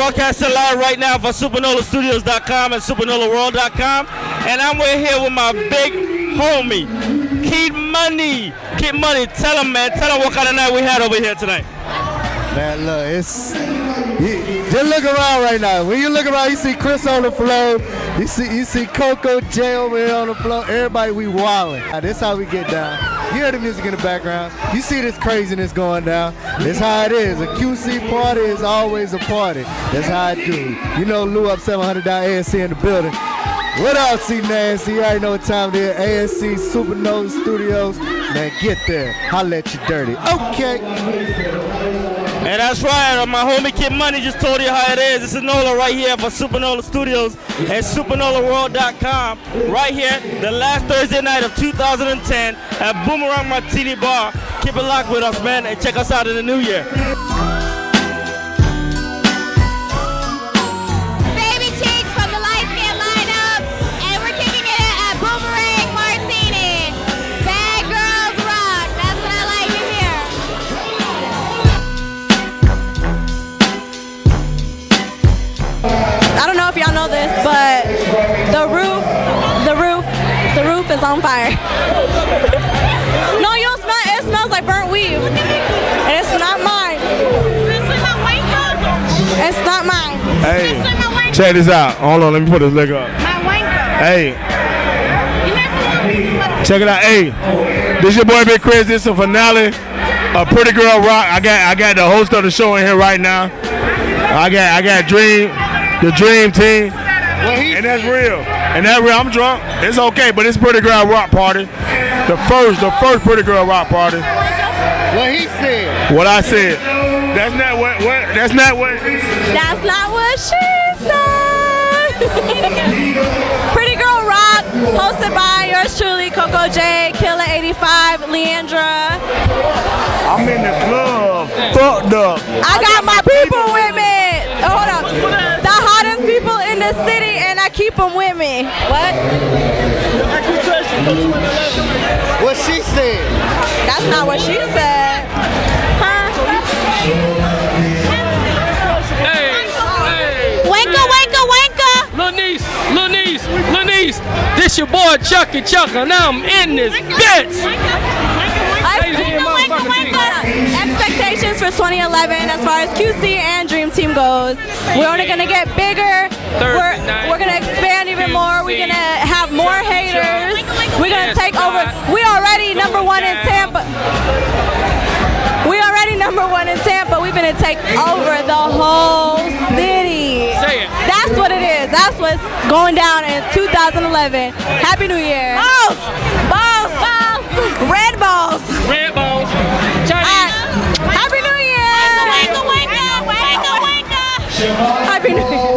broadcasting live right now for SupernolaStudios.com and SupernolaWorld.com. And I'm here with my big homie, Kid Money. Kid Money, tell him, man. Tell him what kind of night we had over here tonight. Man, look, just look around right now. When you look around, you see Chris on the floor. You see Coco J over here on the floor. Everybody, we wildin'. This how we get down. You hear the music in the background. You see this craziness going down. That's how it is. A QC party is always a party. That's how I do. You know Lou up $700 ASC in the building. What up, C Nancy? You already know what time it is. ASC Supernova Studios. Man, get there. Holla at you dirty. Okay. And that's right, my homie Kid Money just told you how it is. This is Nola right here for Supernola Studios and SupernolaWorld.com. Right here, the last Thursday night of 2010 at Boomerang Martini Bar. Keep it locked with us, man, and check us out in the new year. Baby Cheeks from the Light Skin lineup, and we're kicking it at Boomerang Martini. Bad girls rock. That's what I like to hear. I don't know if y'all know this, but the roof is on fire. No, you don't smell it. It smells like burnt weed. And it's not mine. It's not mine. Hey, check this out. Hold on, let me put this liquor up. Hey, check it out. Hey, this your boy Big Chris. This is the finale of Pretty Girl Rock. I got the host of the show in here right now. I got the Dream Team, and that's real. And that's real. I'm drunk. It's okay, but it's Pretty Girl Rock party. The first Pretty Girl Rock party. What he said. What I said. That's not what. That's not what she said. Pretty Girl Rock, hosted by yours truly, Coco J, Killer 85, Leandra. I'm in the club, fucked up. I got my people with me. Oh, hold up. The hottest people in the city, and I keep them with me. What? What she said. That's not what she said. Huh? Hey. Wanka, wanka, wanka. Lil niece, this your boy Chucky Chucker. Now I'm in this bitch. Expectations for 2011 as far as QC and Dream Team goes. We're only gonna get bigger. We're gonna expand even more. We're gonna have more haters. We're gonna take over. We already number one in Tampa. We're gonna take over the whole city. Say it. That's what it is. That's what's going down in 2011. Happy New Year. Balls. Red balls. Chinese. Happy New Year. Wanka, wanka, wanka, wanka. Happy New Year.